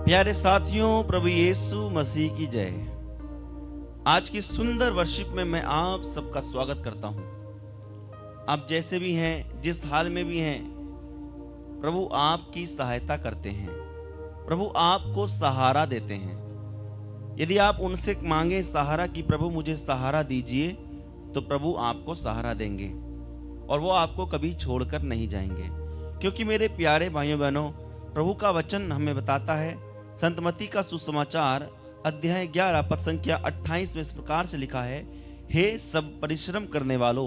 प्यारे साथियों, प्रभु यीशु मसीह की जय। आज की सुंदर वर्शिप में मैं आप सबका स्वागत करता हूं। आप जैसे भी हैं, जिस हाल में भी हैं, प्रभु आपकी सहायता करते हैं। प्रभु आपको सहारा देते हैं। यदि आप उनसे मांगे सहारा कि प्रभु मुझे सहारा दीजिए, तो प्रभु आपको सहारा देंगे और वो आपको कभी छोड़कर नहीं जाएंगे। क्योंकि मेरे प्यारे भाइयों बहनों, प्रभु का वचन हमें बताता है, संत मत्ती का सुसमाचार अध्याय 11 पद संख्या 28 में इस प्रकार से लिखा है, हे सब परिश्रम करने वालों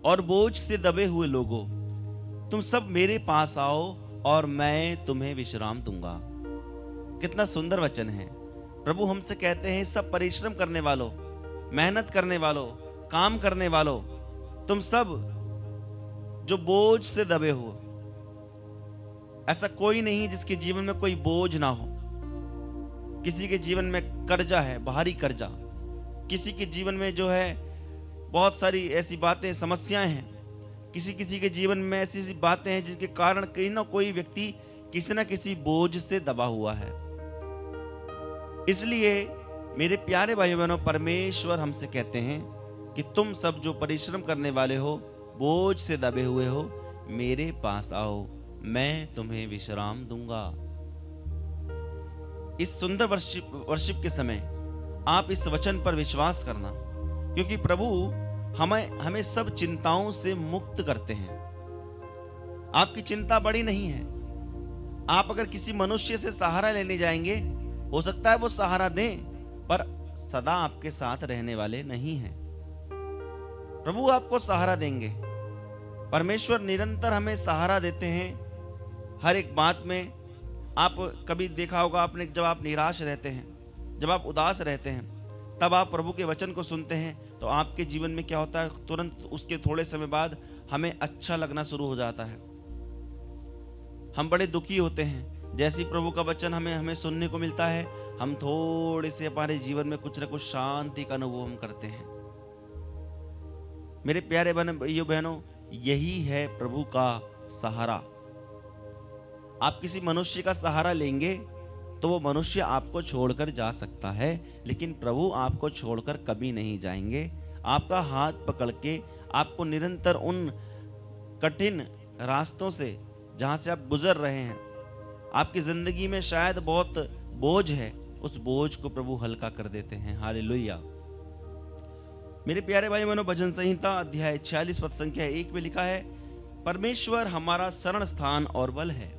और बोझ से दबे हुए लोगों, तुम सब मेरे पास आओ और मैं तुम्हें विश्राम दूंगा। कितना सुंदर वचन है। प्रभु हमसे कहते हैं, सब परिश्रम करने वालों, मेहनत करने वालों, काम करने वालों, तुम सब जो बोझ से दबे हो। ऐसा कोई नहीं जिसके जीवन में कोई बोझ ना हो। किसी के जीवन में कर्जा है, बाहरी कर्जा। किसी के जीवन में जो है बहुत सारी ऐसी बातें, समस्याएं हैं। किसी किसी के जीवन में ऐसी ऐसी बातें हैं जिसके कारण कहीं ना कोई व्यक्ति किसी ना किसी बोझ से दबा हुआ है। इसलिए मेरे प्यारे भाई बहनों, परमेश्वर हमसे कहते हैं कि तुम सब जो परिश्रम करने वाले हो, बोझ से दबे हुए हो, मेरे पास आओ, मैं तुम्हें विश्राम दूंगा। इस सुंदर वर्शिप के समय आप इस वचन पर विश्वास करना, क्योंकि प्रभु हमें सब चिंताओं से मुक्त करते हैं। आपकी चिंता बड़ी नहीं है। आप अगर किसी मनुष्य से सहारा लेने जाएंगे, हो सकता है वो सहारा दें, पर सदा आपके साथ रहने वाले नहीं हैं। प्रभु आपको सहारा देंगे। परमेश्वर निरंतर हमें सहारा देते हैं हर एक बात में। आप कभी देखा होगा आपने, जब आप निराश रहते हैं, जब आप उदास रहते हैं, तब आप प्रभु के वचन को सुनते हैं, तो आपके जीवन में क्या होता है, तुरंत उसके थोड़े समय बाद हमें अच्छा लगना शुरू हो जाता है। हम बड़े दुखी होते हैं, जैसे ही प्रभु का वचन हमें सुनने को मिलता है, हम थोड़े से हमारे जीवन में कुछ न कुछ शांति का अनुभव हम करते हैं। मेरे प्यारे भाइयों बहनों, यही है प्रभु का सहारा। आप किसी मनुष्य का सहारा लेंगे तो वो मनुष्य आपको छोड़कर जा सकता है, लेकिन प्रभु आपको छोड़कर कभी नहीं जाएंगे। आपका हाथ पकड़ के आपको निरंतर उन कठिन रास्तों से, जहां से आप गुजर रहे हैं, आपकी जिंदगी में शायद बहुत बोझ है, उस बोझ को प्रभु हल्का कर देते हैं। हालेलुया। मेरे प्यारे भाई बहनों, भजन संहिता अध्याय 46 पद संख्या 1 में लिखा है, परमेश्वर हमारा शरण स्थान और बल है,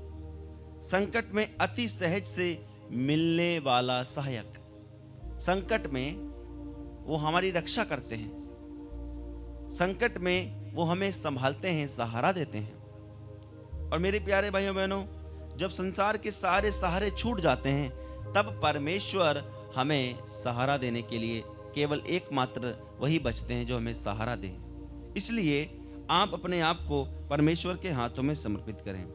संकट में अति सहज से मिलने वाला सहायक। संकट में वो हमारी रक्षा करते हैं, संकट में वो हमें संभालते हैं, सहारा देते हैं। और मेरे प्यारे भाइयों बहनों, जब संसार के सारे सहारे छूट जाते हैं, तब परमेश्वर हमें सहारा देने के लिए केवल एकमात्र वही बचते हैं जो हमें सहारा दें। इसलिए आप अपने आप को परमेश्वर के हाथों में समर्पित करें।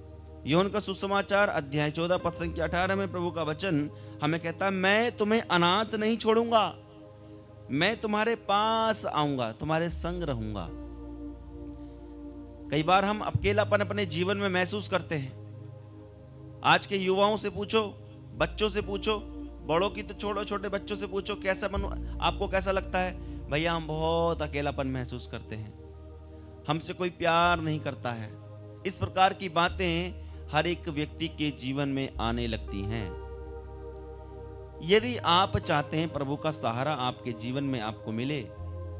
योहन का सुसमाचार अध्याय 14 पद संख्या 18 में प्रभु का वचन हमें कहता है, मैं तुम्हें अनाथ नहीं छोड़ूंगा, मैं तुम्हारे पास आऊंगा, तुम्हारे संग रहूंगा। कई बार हम अकेलापन अपने जीवन में महसूस करते हैं। आज के युवाओं से पूछो, बच्चों से पूछो, बड़ों की तो छोड़ो, छोटे बच्चों से पूछो, आपको कैसा लगता है? भैया, हम बहुत अकेलापन महसूस करते हैं, हमसे कोई प्यार नहीं करता है। इस प्रकार की बातें हर एक व्यक्ति के जीवन में आने लगती हैं। यदि आप चाहते हैं प्रभु का सहारा आपके जीवन में आपको मिले,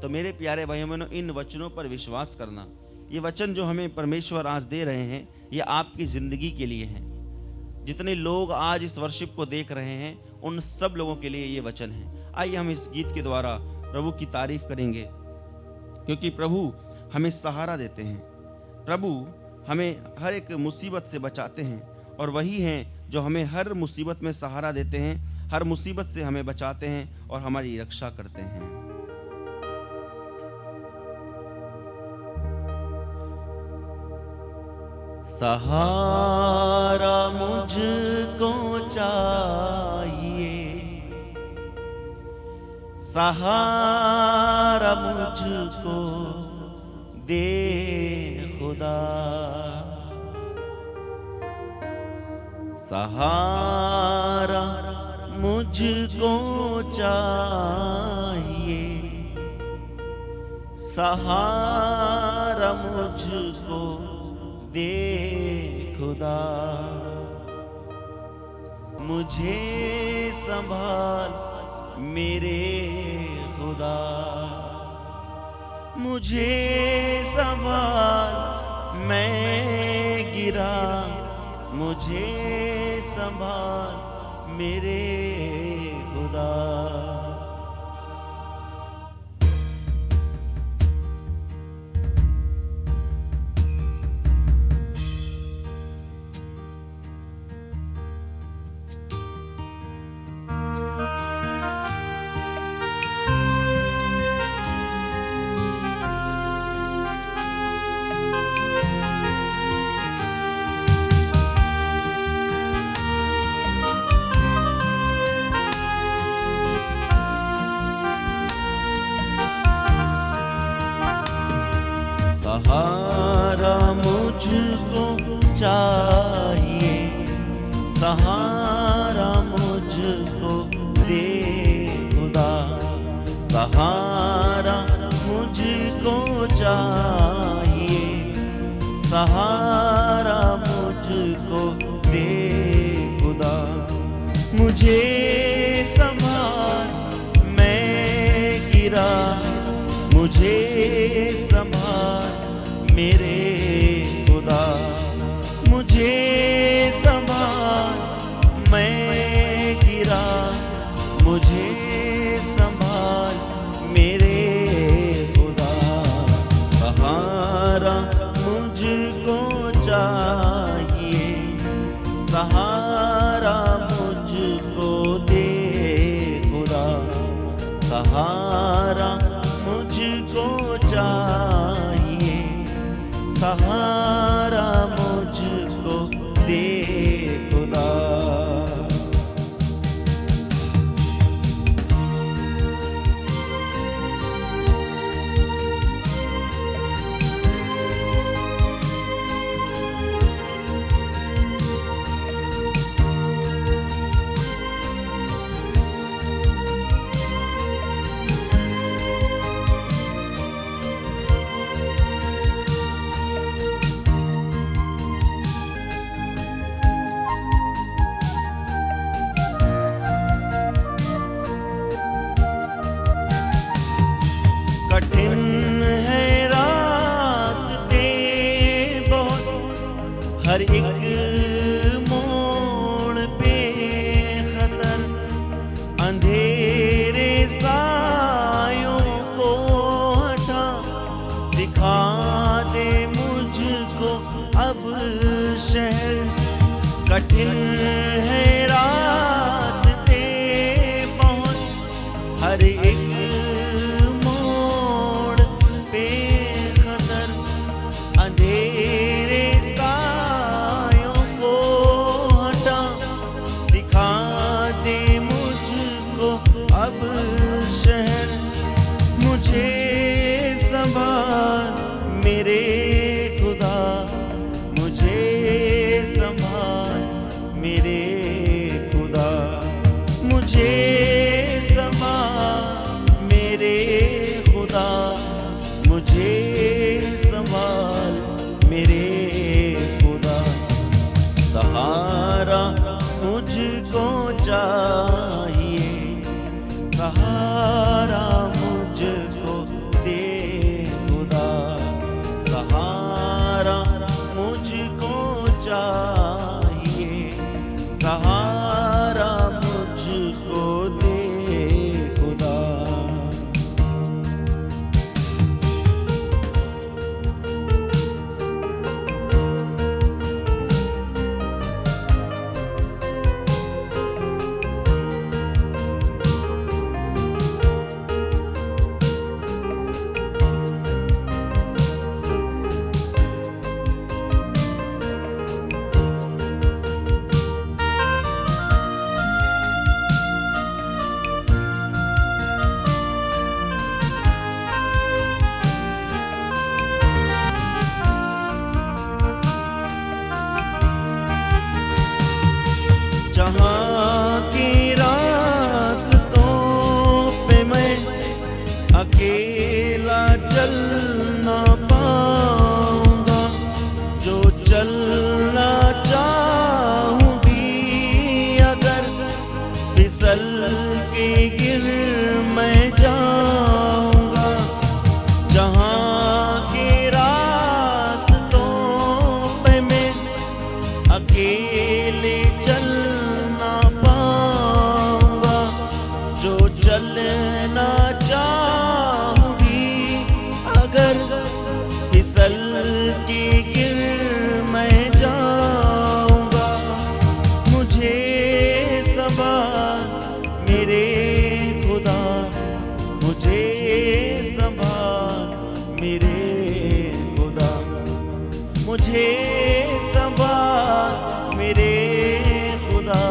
तो मेरे प्यारे भाइयों बहनों, इन वचनों पर विश्वास करना। ये वचन जो हमें परमेश्वर आज दे रहे हैं, ये आपकी जिंदगी के लिए हैं। जितने लोग आज इस वर्शिप को देख रहे हैं, उन सब लोगों के लिए ये वचन है। आइए हम इस गीत के द्वारा प्रभु की तारीफ करेंगे, क्योंकि प्रभु हमें सहारा देते हैं। प्रभु हमें हर एक मुसीबत से बचाते हैं, और वही हैं जो हमें हर मुसीबत में सहारा देते हैं, हर मुसीबत से हमें बचाते हैं और हमारी रक्षा करते हैं। सहारा मुझको चाहिए, सहारा मुझको दे खुदा, सहारा मुझको चाहिए, सहारा मुझको दे खुदा। मुझे संभाल मेरे खुदा, मुझे संभाल मैं गिरा, मुझे संभाल मेरे खुदा। सहारा मुझको चाहिए, सहारा मुझको दे खुदा। सहारा मुझको चाहिए, सहारा मुझको दे खुदा। मुझे संभाल मैं गिरा, मुझे संभाल मेरे खुदा। मुझे संभाल मैं गिरा, मुझे संभाल मेरे खुदा। सहारा मुझको चाहिए, सहारा मुझको दे खुदा। सहारा मुझको चाहिए, सहारा मुझको दे खुदा। कठिन है रास्ते बहुत, हर एक मोड़ पे खतर। अंधेरे सायों को हटा, दिखा दे मुझको अब शहर। कठिन है रास्ते बहुत, हर एक अंधेरे सायों को हटा, दिखा दे मुझको अब शहर। मुझे संभाल मेरे खुदा, मुझे संभाल मेरे खुदा। मुझे संभाल मेरे खुदा, मुझे संभाल मेरे खुदा। सहारा मुझको चाहिए, सहारा मुझको दे खुदा। सहारा मुझको चाहिए, सहारा मुझको दे खुदा। जहाँ के रास्तों पे मैं अकेला चल ना पाऊंगा, जो चलना चाहूं भी अगर फिसल के गिर मैं जाऊंगा। जहाँ के रास्तों पे मैं अकेले चल ना पाऊंगा, जो चलना चाहूं भी अगर फिसल के गिर मैं जाऊंगा। मुझे संभाल मेरे खुदा, मुझे संभाल मेरे खुदा, मुझे संभाल मेरे खुदा,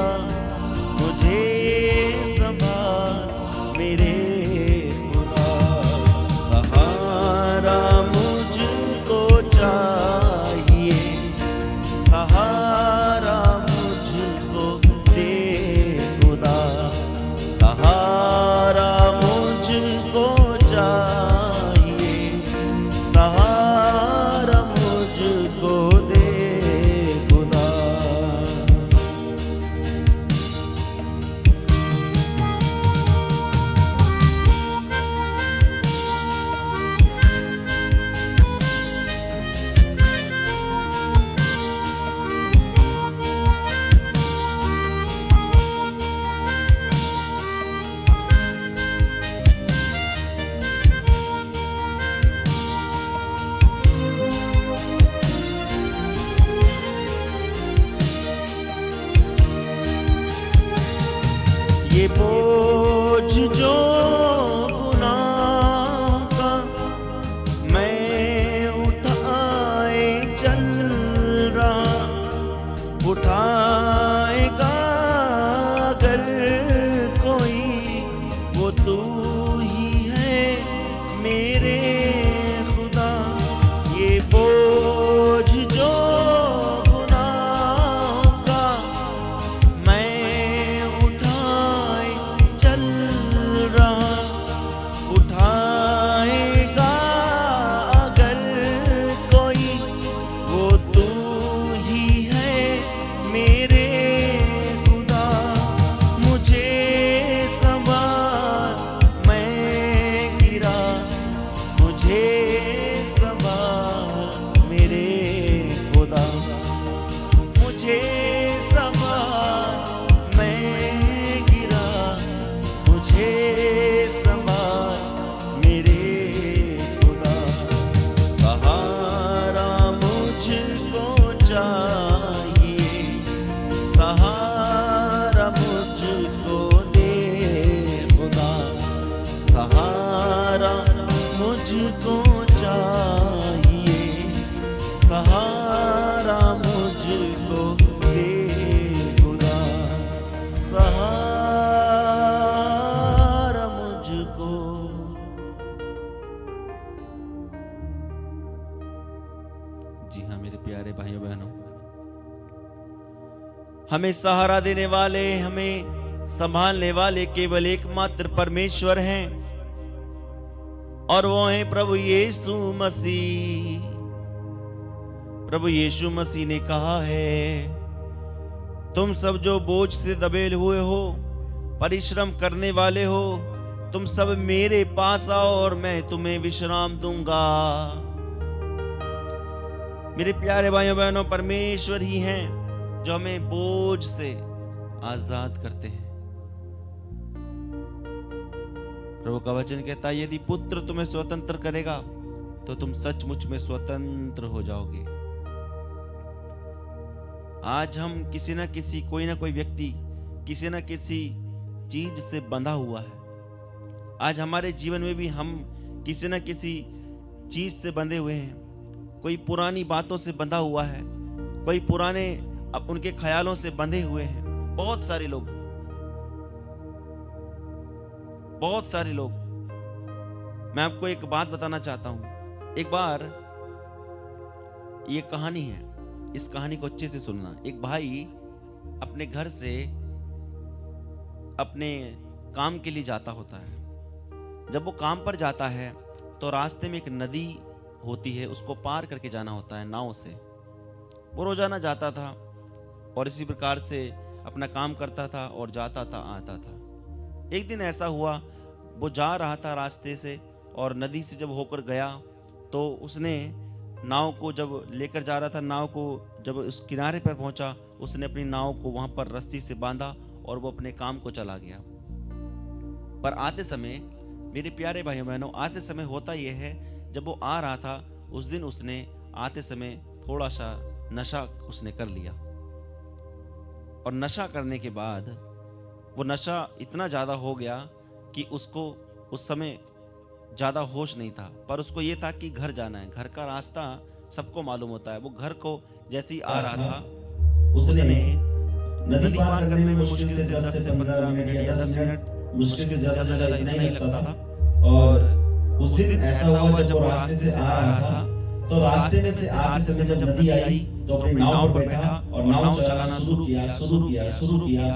मुझे संभाल मेरे खुदा। सहारा मुझको चाहिए, सहारा मुझको दे खुदा, सहारा मुझको चाहिए, सहारा मुझको दे खुदा। ये बोझ जो गुनाह का मैं उठाए चल रहा, उठाएगा अगर कोई वो तू ही है मेरे खुदा। ये बोझ जो गुनाह का मैं उठाए चल रहा, उठाएगा अगर कोई वो तू ही है मेरे खुदा। मुझे संभाल मैं गिरा, मुझे संभाल मेरे खुदा, मुझे संभाल मैं गिरा, मुझे संभाल मेरे खुदा। सहारा मुझको चाहिए, सहारा मुझको दे खुदा, सहारा मुझको चाहिए, सहारा मुझको दे खुदा, सहारा मुझको। जी हाँ मेरे प्यारे भाइयों बहनों, हमें सहारा देने वाले, हमें संभालने वाले केवल एकमात्र परमेश्वर हैं, और वो हैं प्रभु यीशु मसीह। प्रभु यीशु मसीह ने कहा है, तुम सब जो बोझ से दबे हुए हो, परिश्रम करने वाले हो, तुम सब मेरे पास आओ और मैं तुम्हें विश्राम दूंगा। मेरे प्यारे भाइयों बहनों, परमेश्वर ही हैं जो हमें बोझ से आजाद करते हैं। प्रभु का वचन कहता है, यदि पुत्र तुम्हें स्वतंत्र करेगा तो तुम सचमुच में स्वतंत्र हो जाओगे। आज हम किसी ना किसी, कोई ना कोई व्यक्ति किसी ना किसी चीज से बंधा हुआ है। आज हमारे जीवन में भी हम किसी ना किसी चीज से बंधे हुए हैं। कोई पुरानी बातों से बंधा हुआ है, कोई पुराने अब उनके ख्यालों से बंधे हुए हैं। बहुत सारे लोग, बहुत सारे लोग। मैं आपको एक बात बताना चाहता हूं। एक बार, ये कहानी है, इस कहानी को अच्छे से सुनना। एक भाई अपने घर से अपने काम के लिए जाता होता है। जब वो काम पर जाता है तो रास्ते में एक नदी होती है, उसको पार करके जाना होता है नाव से। वो रोजाना जाता था और इसी प्रकार से अपना काम करता था और जाता था आता था। एक दिन ऐसा हुआ, वो जा रहा था रास्ते से और नदी से जब होकर गया तो उसने नाव को जब लेकर जा रहा था, नाव को जब उस किनारे पर पहुंचा, उसने अपनी नाव को वहां पर रस्सी से बांधा और वो अपने काम को चला गया। पर आते समय मेरे प्यारे भाइयों बहनों, आते समय होता यह है, जब वो आ रहा था उस दिन उसने आते समय थोड़ा सा नशा उसने कर लिया। और नशा करने के बाद वो नशा इतना ज़्यादा हो गया कि उसको उस समय ज़्यादा होश नहीं था, पर उसको ये था कि घर जाना है। घर का रास्ता सबको मालूम होता है। वो घर को जैसे ही आ रहा था, उसने नदी पार करने में मुश्किल से 10 से 15 मिनट या 10 मिनट, मुश्किल से ज़्यादा से ज़्यादा इतना ही लगता था। और उस दिन ऐसा हुआ, जब वो रास्ते से आ रहा था तो रास्ते में से आते समय जब नदी आई तो अपनी नाव पर बैठा और नाव चलाना शुरू किया।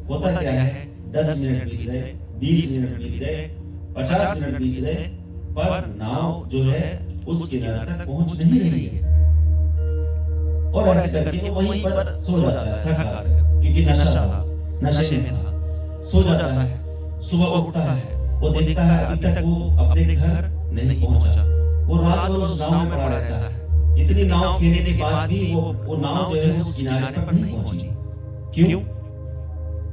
होता क्या है, 10 मिनट बीत गए, 20 मिनट बीत गए, 50 मिनट बीत गए, पर नाव जो है उस किनारे तक पहुंच नहीं रही है। और ऐसे करके वो वहीं पर सो जाता है थक हार कर, क्योंकि नशा था, नशे में था। सो जाता है, सुबह उठता है, वो देखता है अभी तक वो अपने घर नहीं पहुंचा। वो रात भर उस नाव में पड़ा रहता है। इतनी नाव खेलने के बाद भी वो नाव जो है उस किनारे पर नहीं पहुंची। क्यों?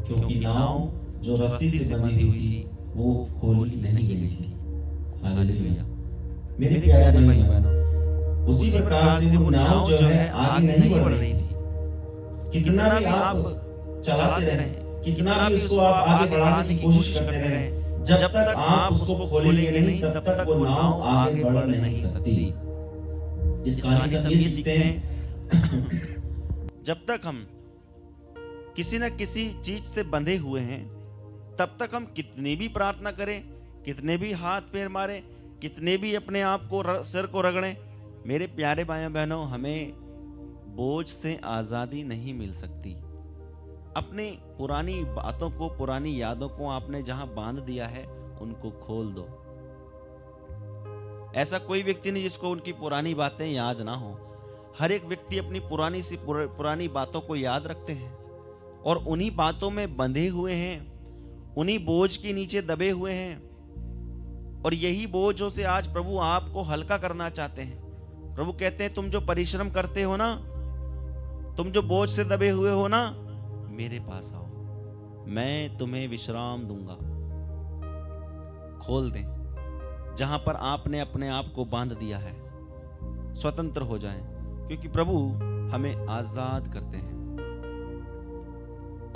क्योंकि नाव जो रस्सी से बंधी हुई थी वो खोली नहीं गई थी। हालेलुया। मेरे प्यारे भाई बहनों, उसी प्रकार से वो नाव जो है आगे नहीं बढ़ रही थी। कितना भी आप चलाते रहें, कितना भी उसको आप आगे बढ़ाने की कोशिश करते रहें, जब तक आप उसको खोलेंगे नहीं तब तक वो नाव आगे बढ़ नहीं सकती। इस कहानी से हम ये सीखते हैं जब तक हम किसी न किसी चीज से बंधे हुए हैं, तब तक हम कितनी भी प्रार्थना करें, कितने भी हाथ पैर मारें, कितने भी अपने आप को सिर को रगड़ें, मेरे प्यारे भाइयों बहनों, हमें बोझ से आजादी नहीं मिल सकती। अपनी पुरानी बातों को, पुरानी यादों को आपने जहां बांध दिया है उनको खोल दो। ऐसा कोई व्यक्ति नहीं जिसको उनकी पुरानी बातें याद ना हो। हर एक व्यक्ति अपनी पुरानी सी पुरानी बातों को याद रखते हैं और उन्हीं बातों में बंधे हुए हैं, उन्हीं बोझ के नीचे दबे हुए हैं। और यही बोझों से आज प्रभु आपको हल्का करना चाहते हैं। प्रभु कहते हैं, तुम जो परिश्रम करते हो ना, तुम जो बोझ से दबे हुए हो ना, मेरे पास आओ, मैं तुम्हें विश्राम दूंगा। खोल दें जहां पर आपने अपने आप को बांध दिया है, स्वतंत्र हो जाएं, क्योंकि प्रभु हमें आजाद करते हैं।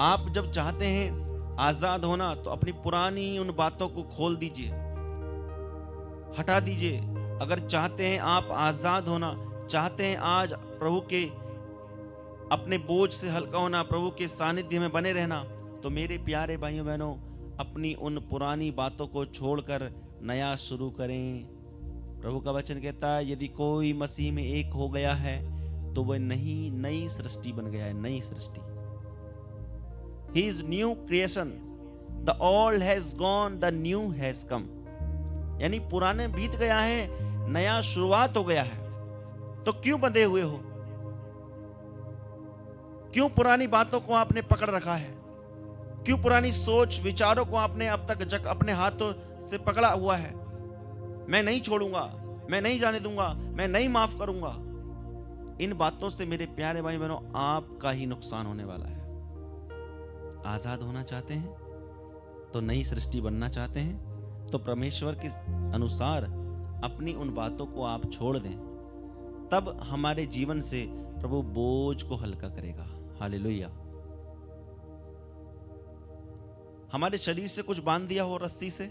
आप जब चाहते हैं आजाद होना तो अपनी पुरानी उन बातों को खोल दीजिए, हटा दीजिए। अगर चाहते हैं आप आजाद होना, चाहते हैं आज प्रभु के अपने बोझ से हल्का होना, प्रभु के सानिध्य में बने रहना, तो मेरे प्यारे भाइयों बहनों, अपनी उन पुरानी बातों को छोड़कर नया शुरू करें। प्रभु का वचन कहता है, यदि कोई मसीह में एक हो गया है तो वह नई सृष्टि बन गया है, नई सृष्टि। He is new creation. The old has gone, the new has come. यानी पुराने बीत गया है, नया शुरुआत हो गया है। तो क्यों बंधे हुए हो? क्यों पुरानी बातों को आपने पकड़ रखा है? क्यों पुरानी सोच विचारों को आपने अब तक अपने हाथों से पकड़ा हुआ है? मैं नहीं छोड़ूंगा, मैं नहीं जाने दूंगा, मैं नहीं माफ करूंगा। इन बातों से मेरे प्यारे भाई बहनों, आपका ही नुकसान होने वाला है। आजाद होना चाहते हैं तो नई सृष्टि बनना चाहते हैं तो परमेश्वर के अनुसार अपनी उन बातों को आप छोड़ दें, तब हमारे जीवन से प्रभु बोझ को हल्का करेगा। हालेलुया। हमारे शरीर से कुछ बांध दिया हो रस्सी से,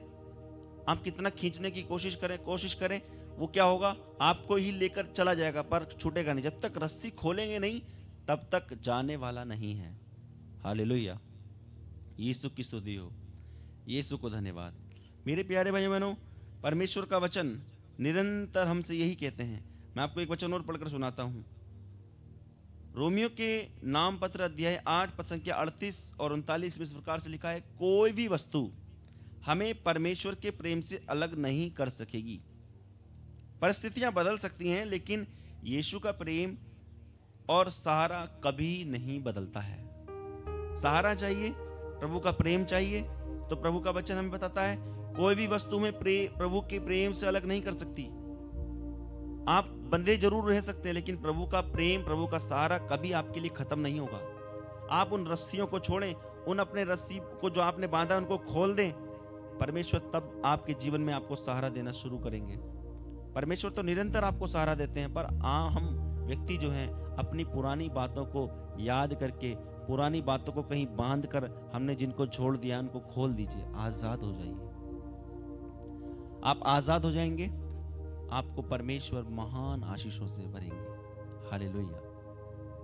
आप कितना खींचने की कोशिश करें, वो क्या होगा, आपको ही लेकर चला जाएगा, पर छूटेगा नहीं। जब तक रस्सी खोलेंगे नहीं तब तक जाने वाला नहीं है। हालेलुया। यीशु की स्तुति हो, यीशु को धन्यवाद। मेरे प्यारे भाइयों बहनों, परमेश्वर का वचन निरंतर हमसे यही कहते हैं। मैं आपको एक वचन और पढ़कर सुनाता हूं। रोमियो के नाम पत्र अध्याय 8 पद संख्या 38 और 39 में इस प्रकार से लिखा है, कोई भी वस्तु हमें परमेश्वर के प्रेम से अलग नहीं कर सकेगी। परिस्थितियां बदल सकती हैं, लेकिन यीशु का प्रेम और सहारा कभी नहीं बदलता है। सहारा चाहिए, प्रभु का प्रेम चाहिए, तो प्रभु का वचन हमें बताता है कोई भी वस्तु में प्रभु के प्रेम से अलग नहीं कर सकती। आप बंधे जरूर रह सकते हैं, लेकिन प्रभु का प्रेम, प्रभु का सहारा कभी आपके लिए खत्म नहीं होगा। आप उन रस्सियों को छोड़ें, उन अपने रस्सी को जो आपने बांधा उनको खोल दें, परमेश्वर तब आपके जीवन में आपको सहारा देना शुरू करेंगे। परमेश्वर तो निरंतर आपको सहारा देते हैं, पर हम व्यक्ति जो हैं अपनी पुरानी बातों को याद करके, पुरानी बातों को कहीं बांध कर हमने जिनको छोड़ दिया उनको खोल दीजिए, आजाद हो जाइए। आप आजाद हो जाएंगे, आपको परमेश्वर महान आशीषों से भरेंगे। हालेलुया।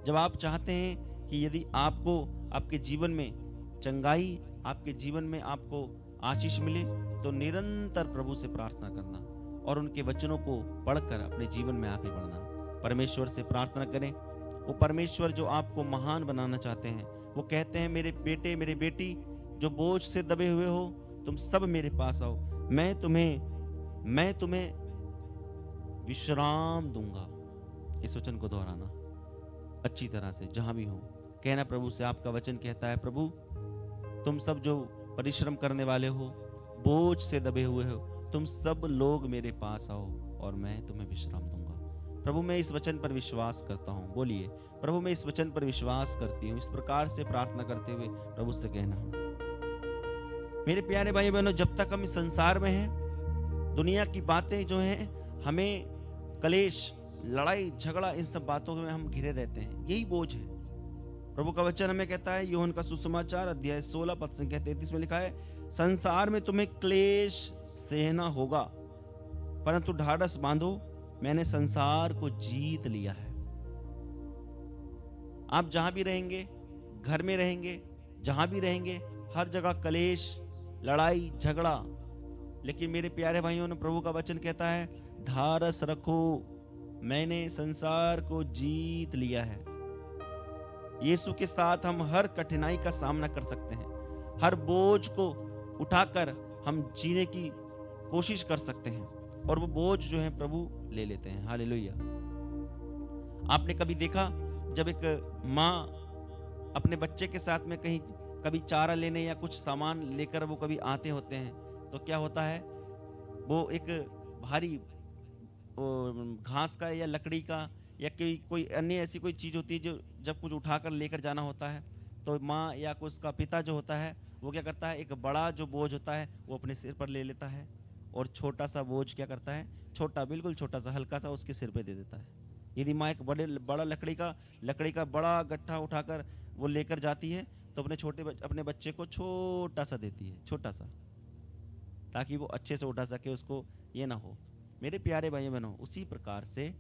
जब आप चाहते हैं कि यदि आपको आपके जीवन में चंगाई, आपके जीवन में आपको आशीष मिले, तो निरंतर प्रभु से प्रार्थना करना और उनके वचनों को पढ़कर अपने जीवन में आगे बढ़ना। परमेश्वर से प्रार्थना करें। वो परमेश्वर जो आपको महान बनाना चाहते हैं, वो कहते हैं मेरे बेटे, मेरे बेटी जो बोझ से दबे हुए हो, तुम सब मेरे पास आओ, मैं तुम्हें विश्राम दूंगा। इस वचन को दोहराना अच्छी तरह से, जहां भी हो कहना प्रभु से। आपका वचन कहता है, प्रभु तुम सब जो परिश्रम करने वाले हो, बोझ से दबे हुए हो, तुम सब लोग मेरे पास आओ और मैं तुम्हें विश्राम दूंगा। प्रभु मैं इस वचन पर विश्वास करता हूँ। बोलिए, प्रभु मैं इस वचन पर विश्वास करती हूँ। इस प्रकार से प्रार्थना करते हुए प्रभु से कहना, मेरे प्यारे भाई बहनों, जब तक हम इस संसार में हैं, दुनिया की बातें जो हैं हमें कलेश, लड़ाई झगड़ा, इन सब बातों में हम घिरे रहते हैं, यही बोझ है। प्रभु का वचन हमें कहता है, यूहन्ना का सुसमाचार अध्याय 16 पद संख्या 33 में लिखा है, संसार में तुम्हें क्लेश सहना होगा, परंतु ढाढ़स बांधो, मैंने संसार को जीत लिया है। आप जहां भी रहेंगे, घर में रहेंगे, जहां भी रहेंगे, हर जगह कलेश, लड़ाई झगड़ा, लेकिन मेरे प्यारे भाइयों ने, प्रभु का वचन कहता है, ढाढ़स रखो, मैंने संसार को जीत लिया है। यीशु के साथ हम हर कठिनाई का सामना कर सकते हैं, हर बोझ को उठाकर हम जीने की कोशिश कर सकते हैं, और वो बोझ जो है प्रभु ले लेते हैं। हालेलुया। आपने कभी देखा, जब एक माँ अपने बच्चे के साथ में कहीं कभी चारा लेने या कुछ सामान लेकर वो कभी आते होते हैं, तो क्या होता है, वो एक भारी घास का या लकड़ी का या कोई अन्य ऐसी कोई चीज़ होती है जो जब कुछ उठाकर लेकर जाना होता है, तो माँ या उसका पिता जो होता है वो क्या करता है, एक बड़ा जो बोझ होता है वो अपने सिर पर ले लेता है, और छोटा सा बोझ क्या करता है, छोटा, बिल्कुल छोटा सा, हल्का सा उसके सिर पे दे देता है। यदि माँ एक बड़ा लकड़ी का बड़ा गट्ठा उठाकर वो लेकर जाती है, तो अपने बच्चे को छोटा सा देती है, छोटा सा, ताकि वो अच्छे से उठा सके, उसको ये ना हो। मेरे प्यारे भाई बहनों, उसी प्रकार से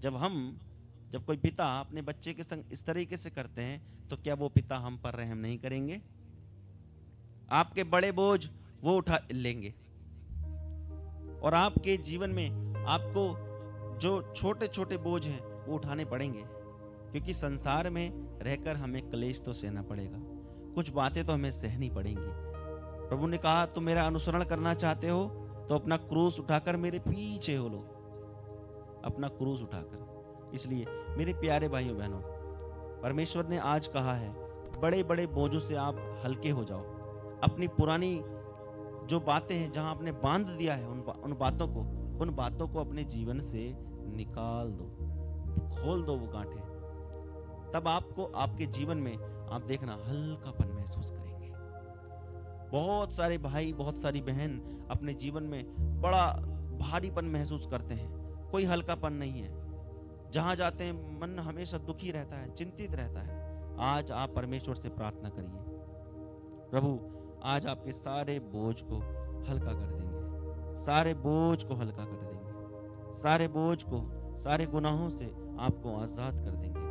जब कोई पिता अपने बच्चे के संग इस तरीके से करते हैं, तो क्या वो पिता हम पर रहम नहीं करेंगे? आपके बड़े बोझ वो उठा लेंगे, और आपके जीवन में आपको जो छोटे छोटे बोझ हैं वो उठाने पड़ेंगे, क्योंकि संसार में रहकर हमें क्लेश तो सहना पड़ेगा, कुछ बातें तो हमें सहनी पड़ेंगी। प्रभु ने कहा, तुम मेरा अनुसरण करना चाहते हो तो अपना क्रूस उठाकर मेरे पीछे हो लो, अपना क्रूस उठाकर। इसलिए मेरे प्यारे भाइयों बहनों, परमेश्वर ने आज कहा है, बड़े बड़े बोझों से आप हल्के हो जाओ। अपनी पुरानी जो बातें हैं, जहां आपने बांध दिया है उन बातों को अपने जीवन से निकाल दो, खोल दो वो गांठें। तब आपको आपके जीवन में आप देखना हल्कापन महसूस करेंगे। बहुत सारे भाई, बहुत सारी बहन अपने जीवन में बड़ा भारीपन महसूस करते हैं, कोई हल्कापन नहीं है। जहां जाते हैं मन हमेशा दुखी रहता है, चिंतित रहता है। आज आप परमेश्वर से प्रार्थना करिए, प्रभु आज आपके सारे बोझ को हल्का कर देंगे, सारे बोझ को हल्का कर देंगे, सारे बोझ को, सारे गुनाहों से आपको आजाद कर देंगे।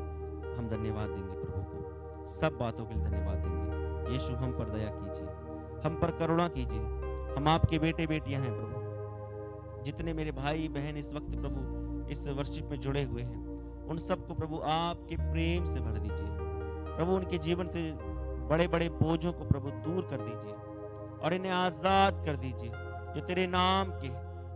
हम धन्यवाद देंगे प्रभु को, सब बातों के लिए धन्यवाद देंगे। यीशु हम पर दया कीजिए, हम पर करुणा कीजिए। हम आपके बेटे बेटियां हैं प्रभु। जितने मेरे भाई बहन इस वक्त प्रभु इस वर्शिप में जुड़े हुए हैं, उन सबको प्रभु आपके प्रेम से भर दीजिए। प्रभु उनके जीवन से बड़े बड़े बोझों को प्रभु दूर कर दीजिए और इन्हें आजाद कर दीजिए। जो तेरे नाम के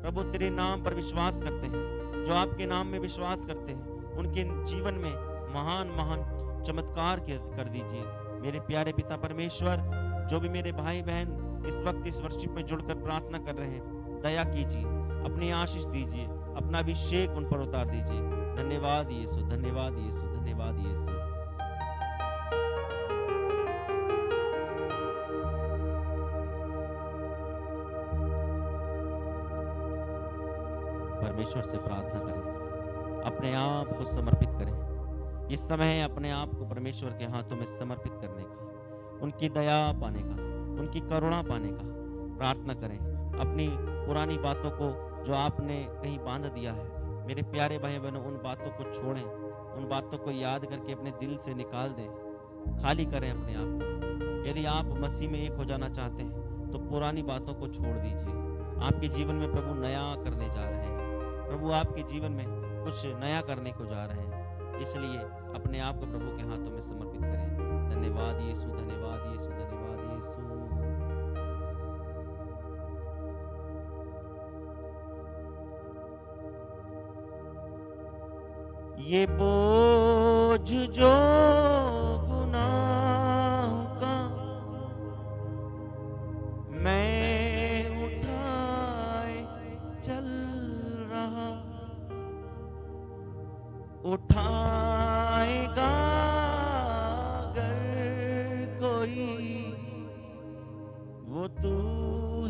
प्रभु तेरे नाम पर विश्वास करते हैं, जो आपके नाम में विश्वास करते हैं, उनके जीवन में महान महान चमत्कार कर दीजिए। मेरे प्यारे पिता परमेश्वर, जो भी मेरे भाई बहन इस वक्त इस वर्शिप में जुड़कर प्रार्थना कर रहे हैं, दया कीजिए, अपनी आशीष दीजिए, अपना अभिषेक उन पर उतार दीजिए। धन्यवाद यीशु, धन्यवाद यीशु, धन्यवाद यीशु। परमेश्वर से प्रार्थना करें, अपने आप को समर्पित करें। इस समय अपने आप को परमेश्वर के हाथों में समर्पित करने का, उनकी दया पाने का, उनकी करुणा पाने का प्रार्थना करें। अपनी पुरानी बातों को जो आपने कहीं बांध दिया है, मेरे प्यारे भाई बहनों, उन बातों को छोड़ें, उन बातों को याद करके अपने दिल से निकाल दें, खाली करें अपने आप को। यदि आप मसीह में एक हो जाना चाहते हैं तो पुरानी बातों को छोड़ दीजिए। आपके जीवन में प्रभु नया करने जा रहे हैं, प्रभु आपके जीवन में कुछ नया करने को जा रहे हैं। इसलिए अपने आप को प्रभु के हाथों में समर्पित करें। धन्यवाद यीशु, धन्यवाद यीशु, धन्यवाद यीशु। ये बोझ जो गुनाह का मैं उठाए चल रहा, उठाएगा अगर कोई, वो तू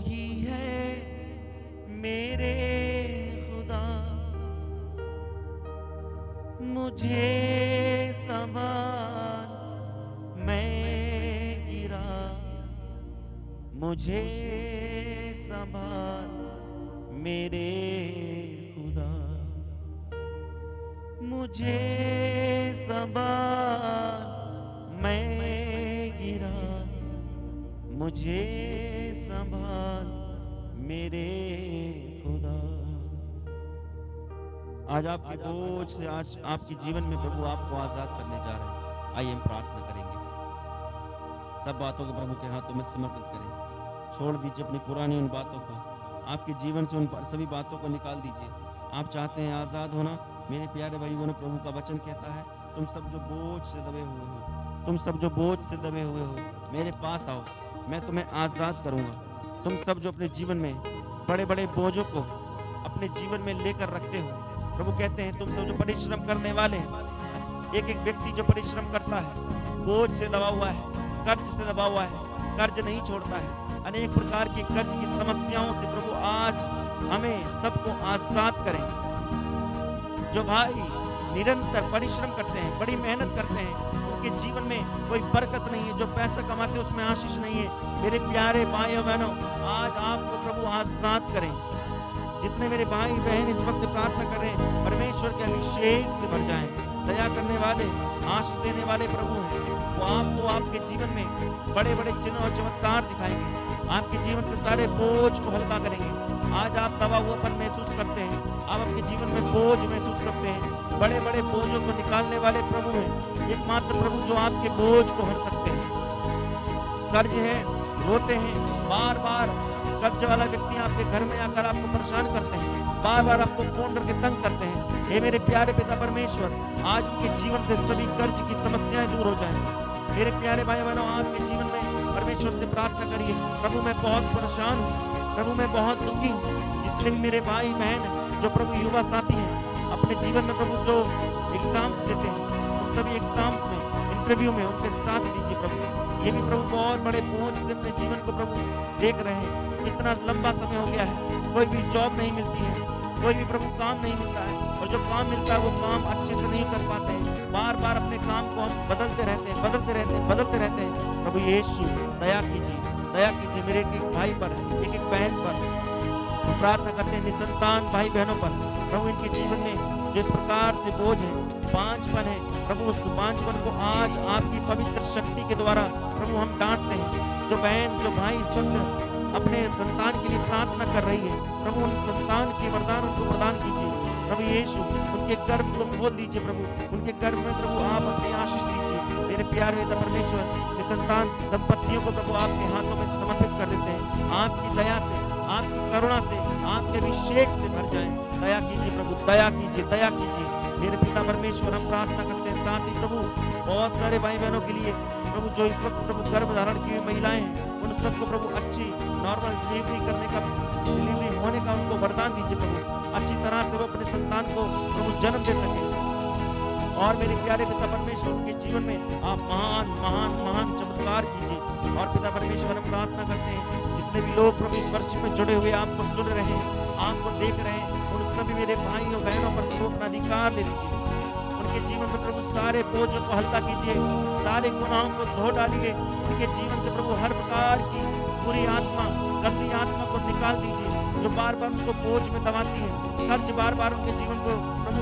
ही है मेरे खुदा। मुझे संभाल, मैं गिरा, मुझे संभाल मेरे खुदा। मुझे संभाल, मैं गिरा, मुझे संभाल मेरे खुदा। आज आपके बोझ से, आज आपके जीवन में प्रभु आपको आजाद करने जा रहे हैं। आइए हम प्रार्थना करेंगे। सब बातों को प्रभु के हाथों में समर्पित करें। छोड़ दीजिए अपनी पुरानी उन बातों को, आपके जीवन से उन सभी बातों को निकाल दीजिए। आप चाहते हैं आजाद होना, मेरे प्यारे भाइयों ने, प्रभु का वचन कहता है, तुम सब जो बोझ से दबे हुए हो, तुम सब जो बोझ से दबे हुए हो, मेरे पास आओ, मैं तुम्हें आजाद करूंगा। तुम सब जो अपने जीवन में बड़े बड़े बोझों को अपने जीवन में लेकर रखते हो, प्रभु कहते हैं, तुम सब जो परिश्रम करने वाले हैं। एक एक व्यक्ति जो परिश्रम करता है, बोझ से दबा हुआ है, कर्ज से दबा हुआ है, कर्ज नहीं छोड़ता है, अनेक प्रकार की कर्ज की समस्याओं से प्रभु आज हमें सबको आजाद करें। जो भाई निरंतर परिश्रम करते हैं, बड़ी मेहनत करते हैं, उनके जीवन में कोई बरकत नहीं है, जो पैसा कमाते हैं उसमें आशीष नहीं है। मेरे प्यारे भाइयों बहनों, आज आपको प्रभु आजाद करें। जितने मेरे भाई बहन इस वक्त प्रार्थना कर रहे हैं, परमेश्वर के अभिषेक से भर जाएं। दया करने वाले, आशीष देने वाले प्रभु हैं। वो आपको आपके जीवन में बड़े बड़े चिन्ह और चमत्कार दिखाएंगे, आपके जीवन से सारे बोझ को हल्का करेंगे। आज आप दबा हुआपन महसूस करते हैं, आप अपने जीवन में बोझ महसूस करते हैं, बड़े बड़े बोझों को निकालने वाले प्रभु हैं। एकमात्र प्रभु जो आपके बोझ को हर सकते हैं। कर्ज है, रोते हैं, बार बार कर्ज वाला व्यक्ति आपके घर में आकर आपको परेशान करते हैं, बार बार आपको फोन करके तंग करते हैं। हे मेरे प्यारे पिता परमेश्वर, आज उनके जीवन से सभी कर्ज की समस्याएं दूर हो जाएं। मेरे प्यारे भाई बहनों, आपके जीवन में परमेश्वर से प्रार्थना करिए, प्रभु मैं बहुत परेशान हूँ, प्रभु मैं बहुत दुखी हूँ। जितने भी मेरे भाई बहन जो प्रभु युवा साथी हैं, अपने जीवन में प्रभु जो एग्जाम्स देते हैं, उन सभी एग्जाम्स में, इंटरव्यू में उनके साथ दीजिए प्रभु। ये भी प्रभु बहुत बड़े बोझ से अपने जीवन को प्रभु देख रहे हैं। कितना लंबा समय हो गया है, कोई भी जॉब नहीं मिलती है, कोई भी प्रभु काम नहीं मिलता है, और जो काम मिलता है वो काम अच्छे से नहीं कर पाते हैं। बार बार अपने काम को हम बदलते रहते हैं, बदलते रहते हैं, बदलते रहते हैं। प्रभु यीशु दया कीजिए, दया कीजिए मेरे एक एक भाई पर, एक एक बहन पर। तो प्रार्थना करते हैं निसंतान भाई बहनों पर, प्रभु इनके जीवन में जिस प्रकार से बोझ है, बांझपन है, प्रभु उस बांझपन को आज आपकी पवित्र शक्ति के द्वारा प्रभु हम डांटते हैं। जो बहन जो भाई इस वक्त अपने संतान के लिए प्रार्थना कर रही है, प्रभु उन संतान के वरदान उनको प्रदान कीजिए। प्रभु यीशु उनके गर्भ को खोल दीजिए प्रभु, उनके गर्भ में प्रभु आप अपनी आशीष दीजिए। मेरे प्यारे पिता परमेश्वर, ये संतान दंपतियों को प्रभु आपके हाथों में समर्पित कर देते हैं। आपकी दया से, आपकी करुणा से, आपके अभिषेक से भर जाएं। दया कीजिए प्रभु, दया कीजिए, दया कीजिए। मेरे पिता परमेश्वर, हम प्रार्थना करते हैं साथ ही प्रभु बहुत सारे भाई बहनों के लिए प्रभु जो इस वक्त प्रभु गर्भ धारण की हुई महिलाएं हैं, उन सबको प्रभु अच्छी नॉर्मल डिलीवरी करने का, डिलीवरी होने का उनको वरदान दीजिए प्रभु। अच्छी तरह से वो अपने संतान को प्रभु जन्म दे सके। और मेरे प्यारे पिता परमेश्वर, उनके जीवन में आप महान महान महान चमत्कार कीजिए। और पिता परमेश्वर, हम प्रार्थना करते हैं जितने भी लोग प्रभु इस वर्षिप में जुड़े हुए आपको सुन रहे हैं, आपको देख रहे हैं, उन सभी मेरे भाइयों बहनों पर प्रभु अपना अधिकार ले लीजिए। उनके जीवन में प्रभु सारे बोझों को हल्का कीजिए, सारे गुनाहों को धो डालिए। उनके जीवन से प्रभु हर प्रकार की बुरी आत्मा, गंदी आत्मा को निकाल दीजिए, जो बार बार उनको बोझ में दबाती है, कर्ज बार बार उनके जीवन को प्रभु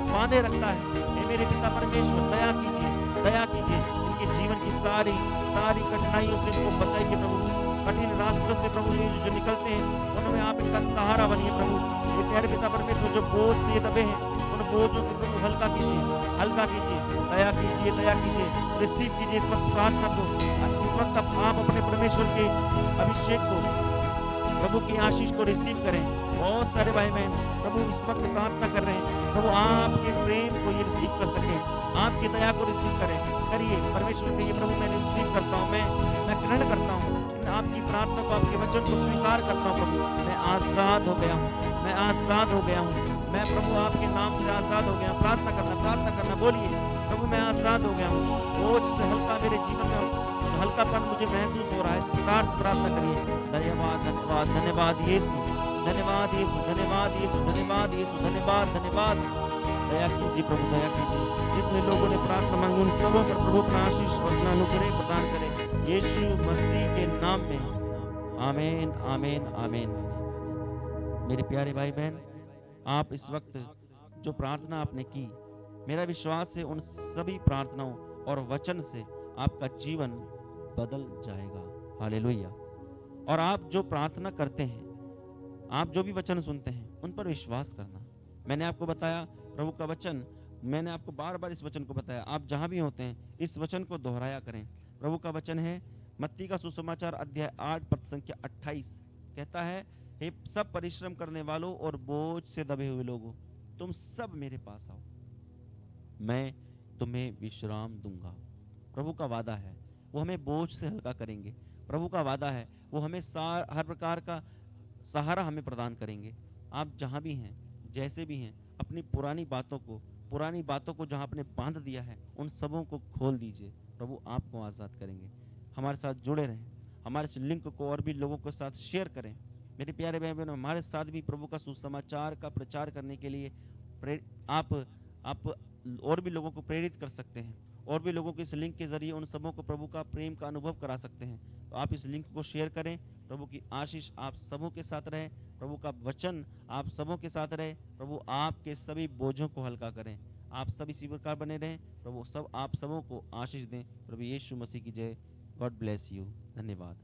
बांधे रखता है। हे मेरे पिता परमेश्वर, दया कीजिए, दया कीजिए। इनके जीवन की सारी सारी कठिनाइयों से इनको बचाइए प्रभु। कठिन रास्तों से प्रभु ये जो निकलते हैं, उनमें आप इनका सहारा बनिए प्रभु। ये प्यारे पिता परमेश्वर, जो बोझ से ये दबे हैं, उन बोझों से प्रभु हल्का कीजिए, हल्का कीजिए। दया कीजिए, दया कीजिए। रिसीव कीजिए इस वक्त प्रार्थना को। इस वक्त आप अपने परमेश्वर के अभिषेक को, प्रभु की आशीष को रिसीव करें। बहुत सारे भाई बहन प्रभु इस वक्त प्रार्थना कर रहे हैं, प्रभु आपके प्रेम को ये रिसीव कर सके, आपकी दया को रिसीव करें। करिए परमेश्वर कहिए, प्रभु मैं रिसीव करता हूँ, मैं ग्रहण करता हूँ आपकी प्रार्थना को, आपके वचन को स्वीकार करता हूँ प्रभु। मैं आजाद हो गया हूँ, मैं आजाद हो गया हूँ। मैं प्रभु आपके नाम से आजाद हो गया हूँ। प्रार्थना करना, प्रार्थना करना, बोलिए प्रभु मैं आजाद हो गया हूँ। बोझ से हल्का मेरे जीवन में हल्कापन मुझे महसूस हो रहा है। इस प्रकार से प्रार्थना करिए। धन्यवाद, धन्यवाद, धन्यवाद यीशु, धन्यवाद यीशु, धन्यवाद यीशु, धन्यवाद यीशु, धन्यवाद, धन्यवाद। दया कीजिए प्रभु, दया कीजिए। जितने लोगों ने प्रार्थना मांगी उन सबों पर प्रभु अपना आशीष और अपना अनुग्रह प्रदान करें, यीशु मसीह के नाम में। आमीन, आमीन, आमीन। मेरे प्यारे भाई बहन, आप इस वक्त जो प्रार्थना आपने की, मेरा विश्वास है उन सभी प्रार्थनाओं और वचन से आपका जीवन बदल जाएगा। हालेलुया। और आप जो प्रार्थना करते हैं, आप जो भी वचन सुनते हैं, उन पर विश्वास करना। मैंने आपको बताया प्रभु का वचन, मैंने आपको बार बार इस वचन को बताया, आप जहां भी होते हैं इस वचन को दोहराया करें। प्रभु का वचन है मत्ती का सुसमाचार अध्याय 8 पद संख्या 28, कहता है, हे सब परिश्रम करने वालों और बोझ से दबे हुए लोगों, तुम सब मेरे पास आओ, मैं तुम्हें विश्राम दूंगा। प्रभु का वादा है, वो हमें बोझ से हल्का करेंगे। प्रभु का वादा है, वो हमें हर प्रकार का सहारा हमें प्रदान करेंगे। आप जहाँ भी हैं, जैसे भी हैं, अपनी पुरानी बातों को जहाँ आपने बांध दिया है, उन सबों को खोल दीजिए। प्रभु आपको आज़ाद करेंगे। हमारे साथ जुड़े रहें, हमारे इस लिंक को और भी लोगों के साथ शेयर करें। मेरे प्यारे भाई बहनों, हमारे साथ भी प्रभु का सुसमाचार का प्रचार करने के लिए आप और भी लोगों को प्रेरित कर सकते हैं, और भी लोगों को इस लिंक के जरिए उन सबों को प्रभु का प्रेम का अनुभव करा सकते हैं। तो आप इस लिंक को शेयर करें। प्रभु की आशीष आप सबों के साथ रहे, प्रभु का वचन आप सबों के साथ रहे, प्रभु आपके सभी बोझों को हल्का करें। आप सब इसी प्रकार बने रहें, प्रभु सब आप सबों को आशीष दें। प्रभु यीशु मसीह की जय। God bless you. धन्यवाद।